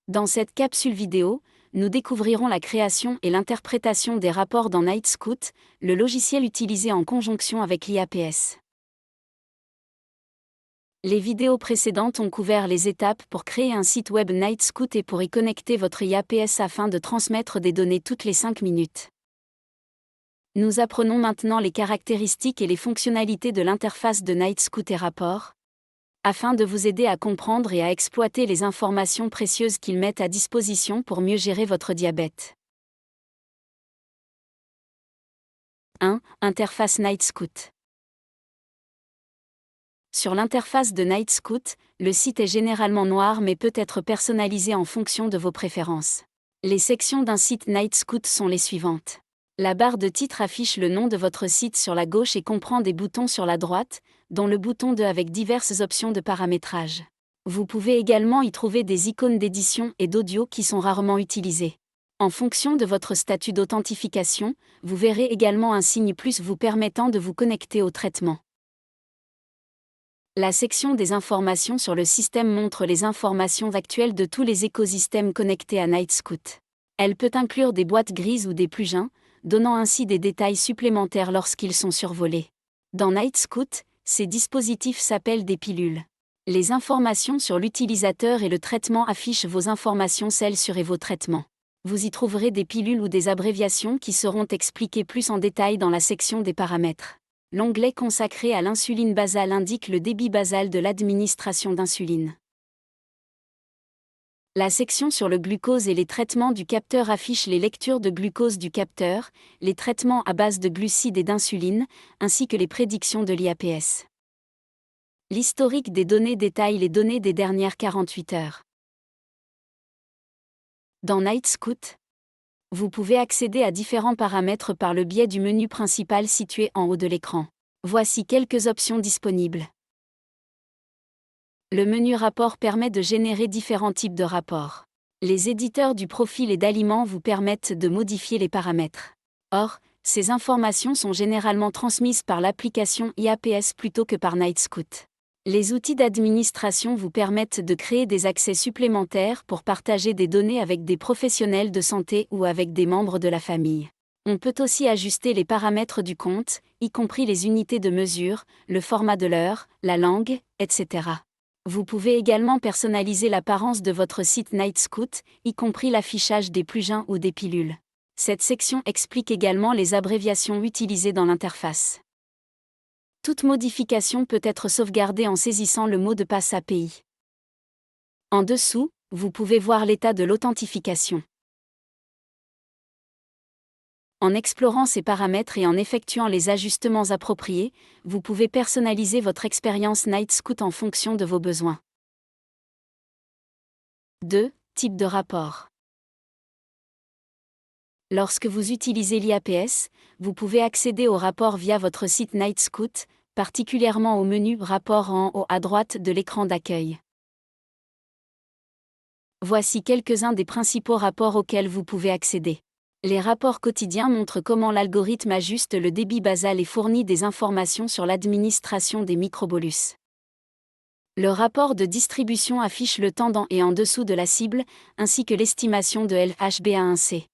Dans cette capsule vidéo, nous découvrirons la création et l'interprétation des rapports dans Knightscope, le logiciel utilisé en conjonction avec l'IAPS. Les vidéos précédentes ont couvert les étapes pour créer un site web Knightscope et pour y connecter votre IAPS afin de transmettre des données toutes les 5 minutes. Nous apprenons maintenant les caractéristiques et les fonctionnalités de l'interface de Knightscope et rapports, afin de vous aider à comprendre et à exploiter les informations précieuses qu'ils mettent à disposition pour mieux gérer votre diabète. 1. Interface Knightscope. Sur l'interface de Knightscope, le site est généralement noir mais peut être personnalisé en fonction de vos préférences. Les sections d'un site Knightscope sont les suivantes. La barre de titre affiche le nom de votre site sur la gauche et comprend des boutons sur la droite, dont le bouton 2 avec diverses options de paramétrage. Vous pouvez également y trouver des icônes d'édition et d'audio qui sont rarement utilisées. En fonction de votre statut d'authentification, vous verrez également un signe plus vous permettant de vous connecter au traitement. La section des informations sur le système montre les informations actuelles de tous les écosystèmes connectés à Knightscope. Elle peut inclure des boîtes grises ou des plugins, donnant ainsi des détails supplémentaires lorsqu'ils sont survolés. Dans Knightscope, ces dispositifs s'appellent des pilules. Les informations sur l'utilisateur et le traitement affichent vos informations celles sur vos traitements. Vous y trouverez des pilules ou des abréviations qui seront expliquées plus en détail dans la section des paramètres. L'onglet consacré à l'insuline basale indique le débit basal de l'administration d'insuline. La section sur le glucose et les traitements du capteur affiche les lectures de glucose du capteur, les traitements à base de glucides et d'insuline, ainsi que les prédictions de l'IAPS. L'historique des données détaille les données des dernières 48 heures. Dans Knightscope, vous pouvez accéder à différents paramètres par le biais du menu principal situé en haut de l'écran. Voici quelques options disponibles. Le menu rapport permet de générer différents types de rapports. Les éditeurs du profil et d'aliments vous permettent de modifier les paramètres. Or, ces informations sont généralement transmises par l'application IAPS plutôt que par Knightscope. Les outils d'administration vous permettent de créer des accès supplémentaires pour partager des données avec des professionnels de santé ou avec des membres de la famille. On peut aussi ajuster les paramètres du compte, y compris les unités de mesure, le format de l'heure, la langue, etc. Vous pouvez également personnaliser l'apparence de votre site Knightscope, y compris l'affichage des plugins ou des pilules. Cette section explique également les abréviations utilisées dans l'interface. Toute modification peut être sauvegardée en saisissant le mot de passe API. En dessous, vous pouvez voir l'état de l'authentification. En explorant ces paramètres et en effectuant les ajustements appropriés, vous pouvez personnaliser votre expérience Knightscope en fonction de vos besoins. 2. Type de rapport. Lorsque vous utilisez l'IAPS, vous pouvez accéder au rapport via votre site Knightscope, particulièrement au menu Rapport en haut à droite de l'écran d'accueil. Voici quelques-uns des principaux rapports auxquels vous pouvez accéder. Les rapports quotidiens montrent comment l'algorithme ajuste le débit basal et fournit des informations sur l'administration des microbolus. Le rapport de distribution affiche le temps dans et en dessous de la cible, ainsi que l'estimation de l'HbA1c.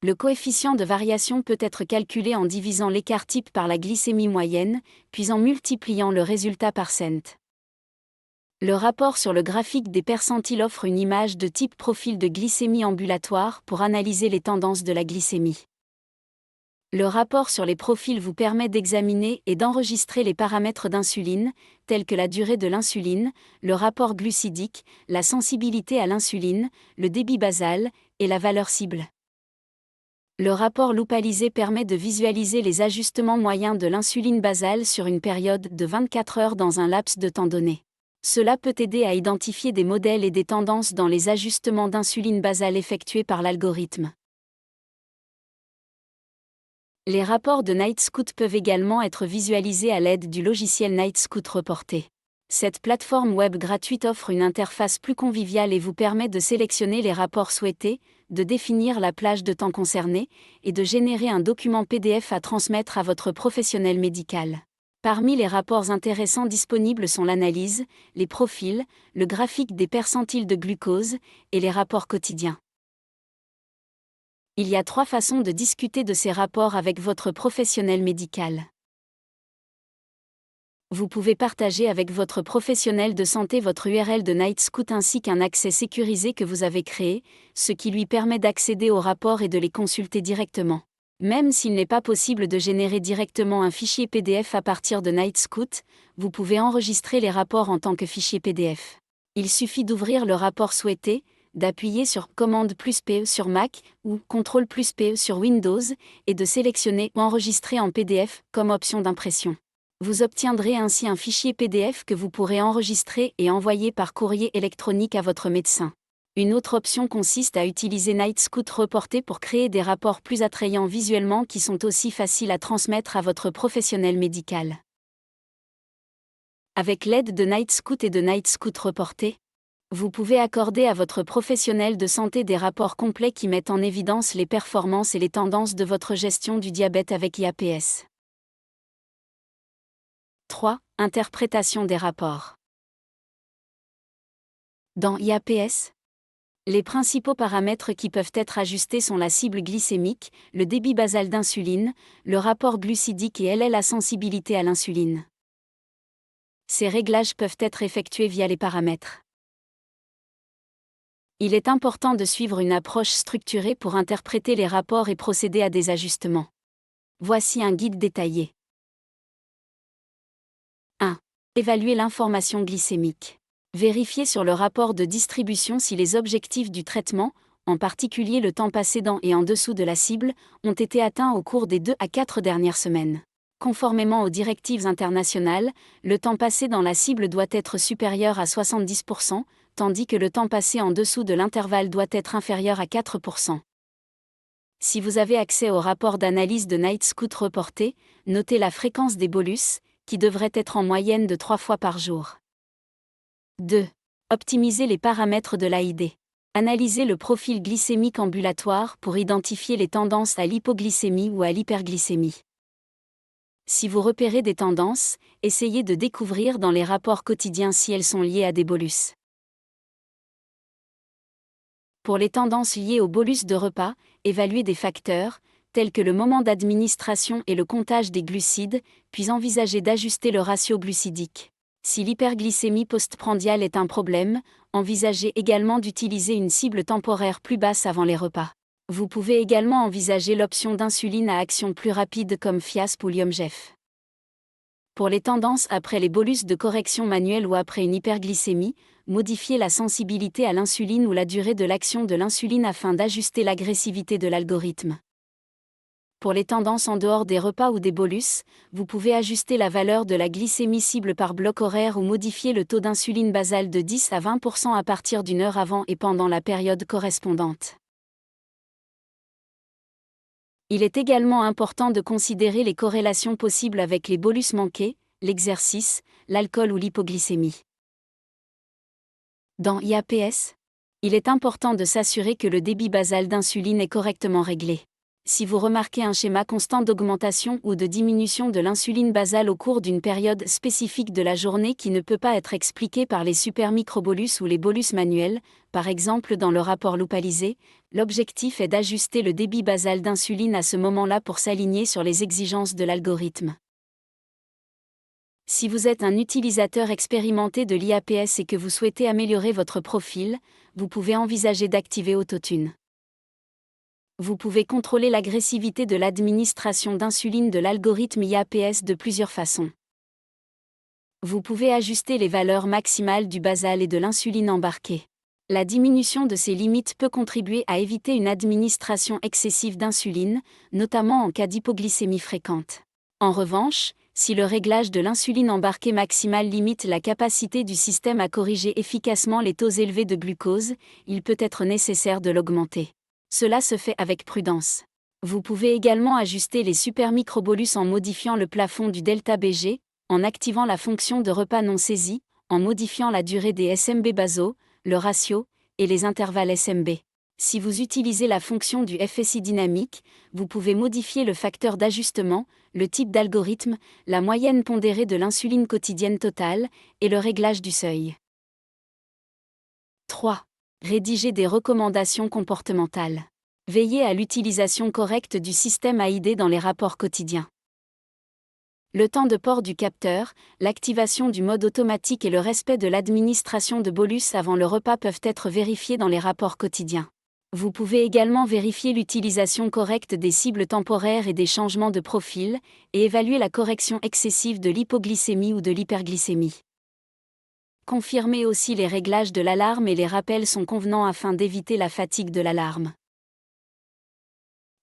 Le coefficient de variation peut être calculé en divisant l'écart type par la glycémie moyenne, puis en multipliant le résultat par cent. Le rapport sur le graphique des percentiles offre une image de type profil de glycémie ambulatoire pour analyser les tendances de la glycémie. Le rapport sur les profils vous permet d'examiner et d'enregistrer les paramètres d'insuline, tels que la durée de l'insuline, le rapport glucidique, la sensibilité à l'insuline, le débit basal, et la valeur cible. Le rapport loupalisé permet de visualiser les ajustements moyens de l'insuline basale sur une période de 24 heures dans un laps de temps donné. Cela peut aider à identifier des modèles et des tendances dans les ajustements d'insuline basale effectués par l'algorithme. Les rapports de Knightscope peuvent également être visualisés à l'aide du logiciel Knightscope Reporter. Cette plateforme web gratuite offre une interface plus conviviale et vous permet de sélectionner les rapports souhaités, de définir la plage de temps concernée, et de générer un document PDF à transmettre à votre professionnel médical. Parmi les rapports intéressants disponibles sont l'analyse, les profils, le graphique des percentiles de glucose et les rapports quotidiens. Il y a 3 façons de discuter de ces rapports avec votre professionnel médical. Vous pouvez partager avec votre professionnel de santé votre URL de Knightscope ainsi qu'un accès sécurisé que vous avez créé, ce qui lui permet d'accéder aux rapports et de les consulter directement. Même s'il n'est pas possible de générer directement un fichier PDF à partir de Knightscope, vous pouvez enregistrer les rapports en tant que fichier PDF. Il suffit d'ouvrir le rapport souhaité, d'appuyer sur Commande plus PE sur Mac ou Ctrl plus PE sur Windows et de sélectionner ou enregistrer en PDF comme option d'impression. Vous obtiendrez ainsi un fichier PDF que vous pourrez enregistrer et envoyer par courrier électronique à votre médecin. Une autre option consiste à utiliser Knightscope Reporter pour créer des rapports plus attrayants visuellement qui sont aussi faciles à transmettre à votre professionnel médical. Avec l'aide de Knightscope et de Knightscope Reporter, vous pouvez accorder à votre professionnel de santé des rapports complets qui mettent en évidence les performances et les tendances de votre gestion du diabète avec IAPS. 3. Interprétation des rapports. Dans IAPS, les principaux paramètres qui peuvent être ajustés sont la cible glycémique, le débit basal d'insuline, le rapport glucidique et la sensibilité à l'insuline. Ces réglages peuvent être effectués via les paramètres. Il est important de suivre une approche structurée pour interpréter les rapports et procéder à des ajustements. Voici un guide détaillé. 1. Évaluer l'information glycémique. Vérifiez sur le rapport de distribution si les objectifs du traitement, en particulier le temps passé dans et en dessous de la cible, ont été atteints au cours des 2 à 4 dernières semaines. Conformément aux directives internationales, le temps passé dans la cible doit être supérieur à 70%, tandis que le temps passé en dessous de l'intervalle doit être inférieur à 4%. Si vous avez accès au rapport d'analyse de Knightscope Reporter, notez la fréquence des bolus, qui devrait être en moyenne de 3 fois par jour. 2. Optimiser les paramètres de l'AID. Analysez le profil glycémique ambulatoire pour identifier les tendances à l'hypoglycémie ou à l'hyperglycémie. Si vous repérez des tendances, essayez de découvrir dans les rapports quotidiens si elles sont liées à des bolus. Pour les tendances liées aux bolus de repas, évaluez des facteurs, tels que le moment d'administration et le comptage des glucides, puis envisagez d'ajuster le ratio glucidique. Si l'hyperglycémie postprandiale est un problème, envisagez également d'utiliser une cible temporaire plus basse avant les repas. Vous pouvez également envisager l'option d'insuline à action plus rapide comme Fiasp ou Lyumjev. Pour les tendances après les bolus de correction manuelle ou après une hyperglycémie, modifiez la sensibilité à l'insuline ou la durée de l'action de l'insuline afin d'ajuster l'agressivité de l'algorithme. Pour les tendances en dehors des repas ou des bolus, vous pouvez ajuster la valeur de la glycémie cible par bloc horaire ou modifier le taux d'insuline basale de 10 à 20% à partir d'une heure avant et pendant la période correspondante. Il est également important de considérer les corrélations possibles avec les bolus manqués, l'exercice, l'alcool ou l'hypoglycémie. Dans IAPS, il est important de s'assurer que le débit basal d'insuline est correctement réglé. Si vous remarquez un schéma constant d'augmentation ou de diminution de l'insuline basale au cours d'une période spécifique de la journée qui ne peut pas être expliquée par les supermicrobolus ou les bolus manuels, par exemple dans le rapport loupalisé, l'objectif est d'ajuster le débit basal d'insuline à ce moment-là pour s'aligner sur les exigences de l'algorithme. Si vous êtes un utilisateur expérimenté de l'IAPS et que vous souhaitez améliorer votre profil, vous pouvez envisager d'activer Autotune. Vous pouvez contrôler l'agressivité de l'administration d'insuline de l'algorithme IAPS de plusieurs façons. Vous pouvez ajuster les valeurs maximales du basal et de l'insuline embarquée. La diminution de ces limites peut contribuer à éviter une administration excessive d'insuline, notamment en cas d'hypoglycémie fréquente. En revanche, si le réglage de l'insuline embarquée maximale limite la capacité du système à corriger efficacement les taux élevés de glucose, il peut être nécessaire de l'augmenter. Cela se fait avec prudence. Vous pouvez également ajuster les supermicrobolus en modifiant le plafond du delta BG, en activant la fonction de repas non saisi, en modifiant la durée des SMB basaux, le ratio, et les intervalles SMB. Si vous utilisez la fonction du FSI dynamique, vous pouvez modifier le facteur d'ajustement, le type d'algorithme, la moyenne pondérée de l'insuline quotidienne totale, et le réglage du seuil. 3. Rédiger des recommandations comportementales. Veillez à l'utilisation correcte du système AID dans les rapports quotidiens. Le temps de port du capteur, l'activation du mode automatique et le respect de l'administration de bolus avant le repas peuvent être vérifiés dans les rapports quotidiens. Vous pouvez également vérifier l'utilisation correcte des cibles temporaires et des changements de profil, et évaluer la correction excessive de l'hypoglycémie ou de l'hyperglycémie. Confirmez aussi les réglages de l'alarme et les rappels sont convenants afin d'éviter la fatigue de l'alarme.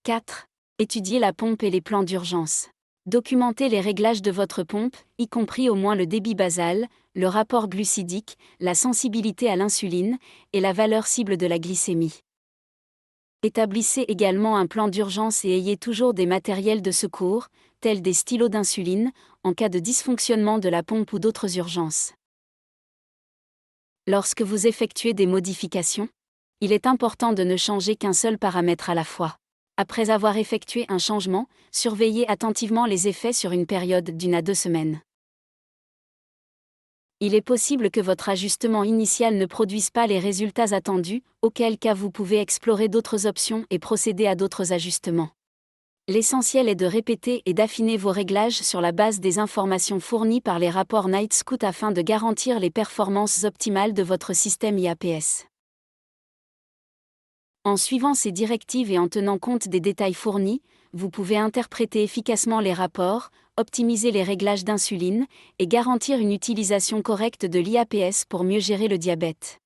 4. Étudiez la pompe et les plans d'urgence. Documentez les réglages de votre pompe, y compris au moins le débit basal, le rapport glucidique, la sensibilité à l'insuline, et la valeur cible de la glycémie. Établissez également un plan d'urgence et ayez toujours des matériels de secours, tels des stylos d'insuline, en cas de dysfonctionnement de la pompe ou d'autres urgences. Lorsque vous effectuez des modifications, il est important de ne changer qu'un seul paramètre à la fois. Après avoir effectué un changement, surveillez attentivement les effets sur une période d'1 à 2 semaines. Il est possible que votre ajustement initial ne produise pas les résultats attendus, auquel cas vous pouvez explorer d'autres options et procéder à d'autres ajustements. L'essentiel est de répéter et d'affiner vos réglages sur la base des informations fournies par les rapports Knightscope afin de garantir les performances optimales de votre système IAPS. En suivant ces directives et en tenant compte des détails fournis, vous pouvez interpréter efficacement les rapports, optimiser les réglages d'insuline, et garantir une utilisation correcte de l'IAPS pour mieux gérer le diabète.